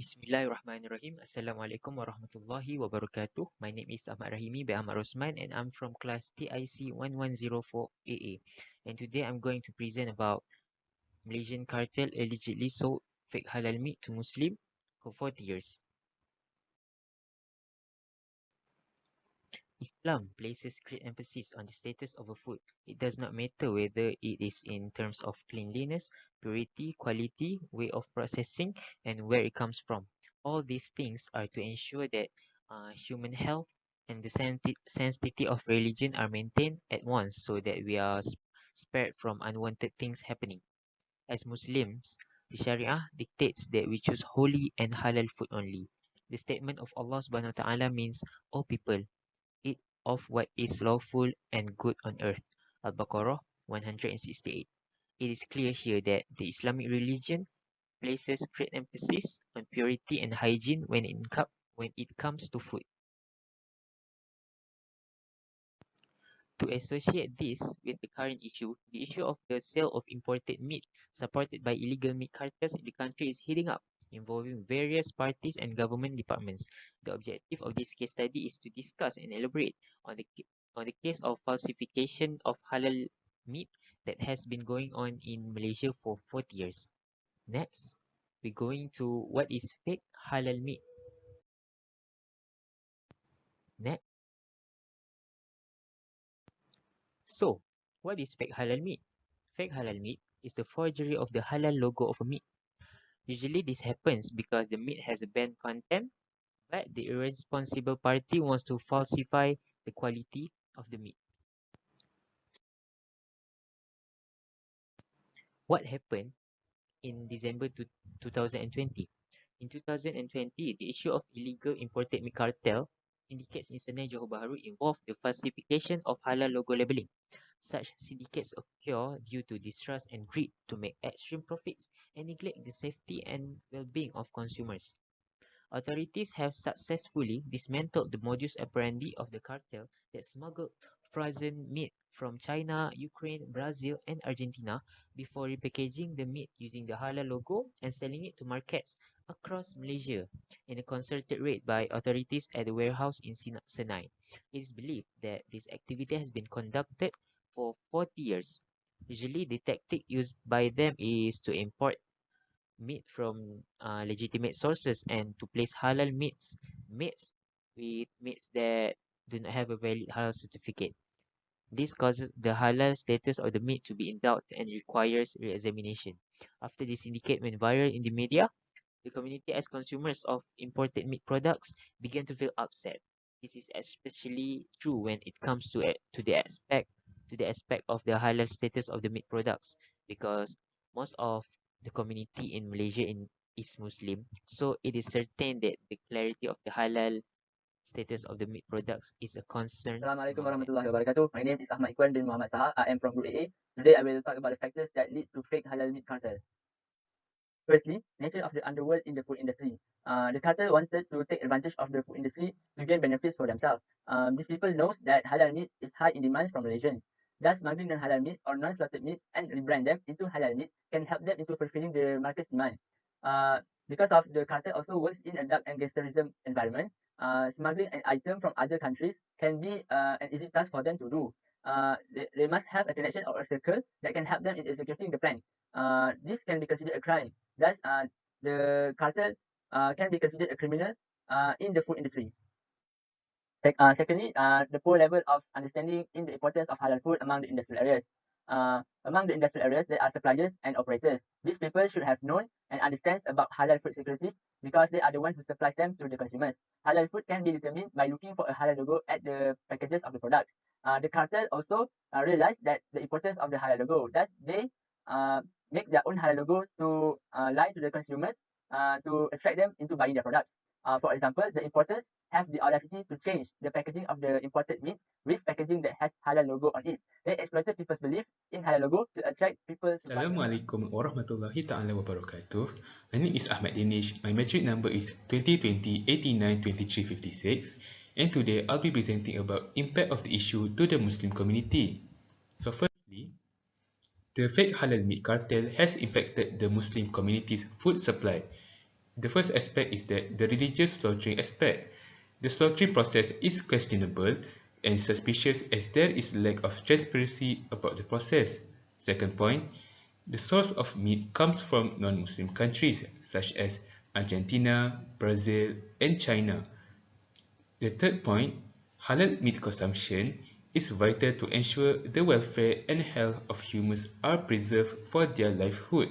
Bismillahirrahmanirrahim. Assalamualaikum warahmatullahi wabarakatuh. My name is Ahmad Rahimi by Ahmad Rosman and I'm from class TIC 1104AA. And today I'm going to present about Malaysian cartel allegedly sold fake halal meat to Muslim for 40 years. Islam places great emphasis on the status of a food. It does not matter whether it is in terms of cleanliness, purity, quality, way of processing, and where it comes from. All these things are to ensure that human health and the sanctity of religion are maintained at once so that we are spared from unwanted things happening. As Muslims, the Sharia dictates that we choose holy and halal food only. The statement of Allah subhanahu wa ta'ala means, O people, eat of what is lawful and good on earth. Al-Baqarah 168. It is clear here that the Islamic religion places great emphasis on purity and hygiene when it comes to food. To associate this with the current issue, the issue of the sale of imported meat supported by illegal meat cartels in the country is heating up, involving various parties and government departments. The objective of this case study is to discuss and elaborate on the case of falsification of halal meat that has been going on in Malaysia for 40 years. Next, we're going to what is fake halal meat. Next. So, what is fake halal meat? Fake halal meat is the forgery of the halal logo of a meat. Usually this happens because the meat has a banned content, but the irresponsible party wants to falsify the quality of the meat. What happened in December 2020? In 2020, the issue of illegal imported meat cartel indicates in Senai Johor Bahru involved the falsification of halal logo labeling. Such syndicates occur due to distrust and greed to make extreme profits and neglect the safety and well-being of consumers. Authorities have successfully dismantled the modus operandi of the cartel that smuggled frozen meat from China, Ukraine, Brazil, and Argentina before repackaging the meat using the halal logo and selling it to markets across Malaysia in a concerted raid by authorities at the warehouse in Senai. It is believed that this activity has been conducted for 40 years. Usually, the tactic used by them is to import meat from legitimate sources and to place halal meats with meats that do not have a valid halal certificate. This causes the halal status of the meat to be in doubt and requires re-examination. After this syndicate went viral in the media, the community as consumers of imported meat products began to feel upset. This is especially true when it comes to the aspect of the halal status of the meat products, because most of the community in Malaysia is Muslim, so it is certain that the clarity of the halal status of the meat products is a concern. Assalamualaikum warahmatullahi wabarakatuh. My name is Ahmad Ikhwan bin Muhammad Sahar. I am from Group AA. Today I will talk about the factors that lead to fake halal meat cartel. Firstly, nature of the underworld in the food industry. The cartel wanted to take advantage of the food industry to gain benefits for themselves. These people knows that halal meat is high in demand from Malaysians. Thus, smuggling non-halal meats or non-slaughtered meats and rebrand them into halal meat can help them into fulfilling the market's demand. Because of the cartel also works in a dark and gangsterism environment, smuggling an item from other countries can be an easy task for them to do. They must have a connection or a circle that can help them in executing the plan. This can be considered a crime. Thus, the cartel can be considered a criminal in the food industry. Secondly, the poor level of understanding in the importance of halal food among the industrial areas. Among the industrial areas, there are suppliers and operators. These people should have known and understands about halal food securities because they are the one who supplies them to the consumers. Halal food can be determined by looking for a halal logo at the packages of the products. The cartel also realized that the importance of the halal logo. Thus, they make their own halal logo to lie to the consumers to attract them into buying their products. For example, the importers have the audacity to change the packaging of the imported meat with packaging that has halal logo on it. They exploited people's belief in halal logo to attract people. Assalamualaikum warahmatullahi ta'ala wabarakatuh. My name is Ahmad Danish. My metric number is 2020-89-2356. And today I'll be presenting about impact of the issue to the Muslim community. So firstly, the fake halal meat cartel has impacted the Muslim community's food supply. The first aspect is that the religious slaughtering aspect. The slaughtering process is questionable and suspicious as there is lack of transparency about the process. Second point, the source of meat comes from non-Muslim countries such as Argentina, Brazil, and China. The third point, halal meat consumption is vital to ensure the welfare and health of humans are preserved for their livelihood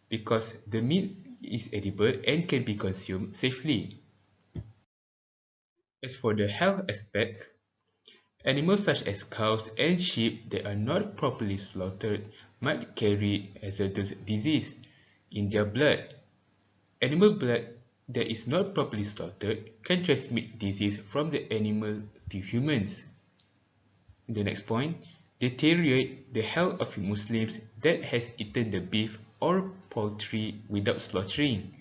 because the meat is edible and can be consumed safely. As for the health aspect, animals such as cows and sheep that are not properly slaughtered might carry hazardous disease in their blood. Animal blood that is not properly slaughtered can transmit disease from the animal to humans. The next point, deteriorate the health of Muslims that has eaten the beef or poultry without slaughtering,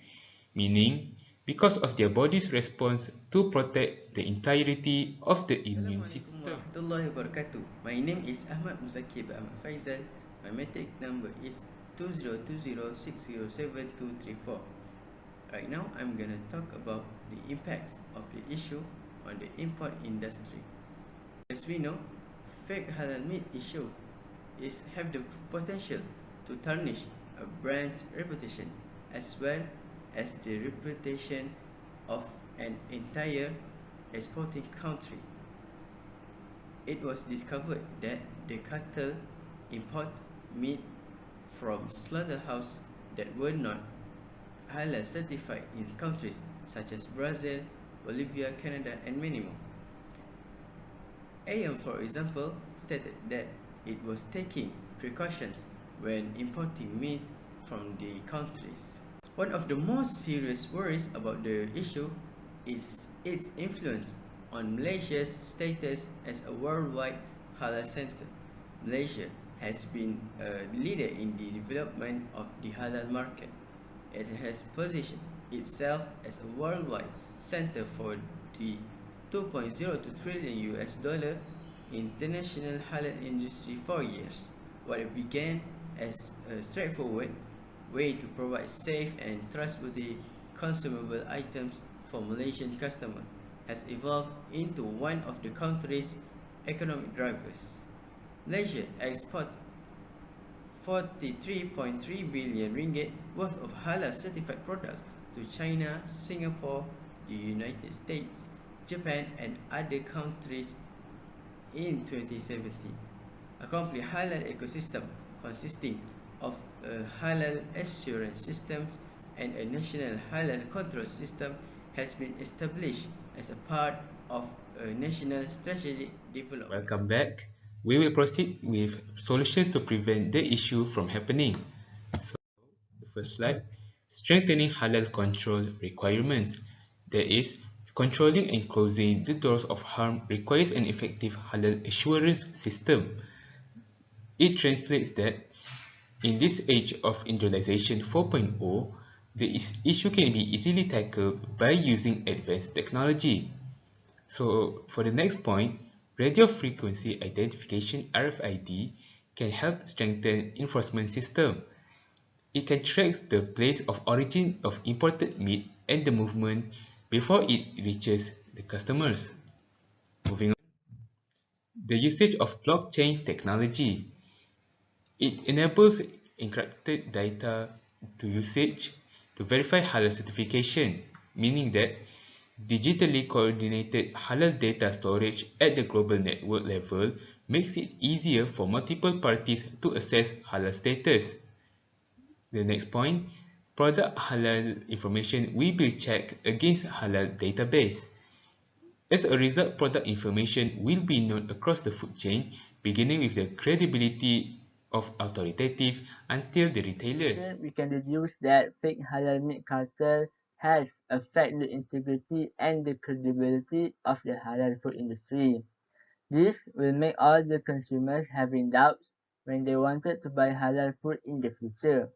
meaning because of their body's response to protect the entirety of the immune Assalamualaikum system. warahmatullahi wabarakatuh. My name is Ahmad Muzakkir bin Ahmad Faizal. My metric number is 2020607234. Right now, I'm gonna talk about the impacts of the issue on the import industry. As we know, fake halal meat issue have the potential to tarnish a brand's reputation as well as the reputation of an entire exporting country. It was discovered that the cartel import meat from slaughterhouses that were not halal certified in countries such as Brazil, Bolivia, Canada, and many more. AM, for example, stated that it was taking precautions when importing meat from the countries. One of the most serious worries about the issue is its influence on Malaysia's status as a worldwide halal center. Malaysia has been a leader in the development of the halal market. It has positioned itself as a worldwide center for the 2.02 trillion US dollar international halal industry for years. What began as a straightforward way to provide safe and trustworthy consumable items for Malaysian customers has evolved into one of the country's economic drivers. Malaysia exports 43.3 billion ringgit worth of halal certified products to China, Singapore, the United States, Japan, and other countries in 2017. A complete halal ecosystem consisting of a halal assurance system and a national halal control system has been established as a part of a national strategic development. Welcome back. We will proceed with solutions to prevent the issue from happening. So, the first slide, strengthening halal control requirements. That is, controlling and closing the doors of harm requires an effective halal assurance system. It translates that in this age of industrialization 4.0, the issue can be easily tackled by using advanced technology. So for the next point, radio frequency identification (RFID) can help strengthen enforcement system. It can track the place of origin of imported meat and the movement before it reaches the customers. Moving on, the usage of blockchain technology. It enables encrypted data to usage to verify halal certification, meaning that digitally coordinated halal data storage at the global network level makes it easier for multiple parties to assess halal status. The next point, product halal information will be checked against halal database. As a result, product information will be known across the food chain, beginning with the credibility of authoritative until the retailers. We can deduce that fake halal meat cartel has affected the integrity and the credibility of the halal food industry. This will make all the consumers having doubts when they wanted to buy halal food in the future.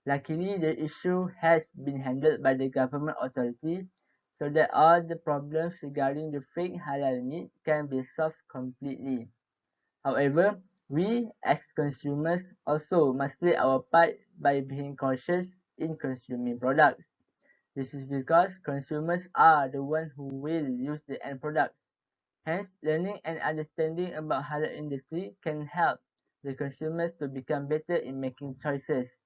Luckily, the issue has been handled by the government authority so that all the problems regarding the fake halal meat can be solved completely. However, we as consumers also must play our part by being cautious in consuming products. This is because consumers are the ones who will use the end products. Hence, learning and understanding about halal industry can help the consumers to become better in making choices.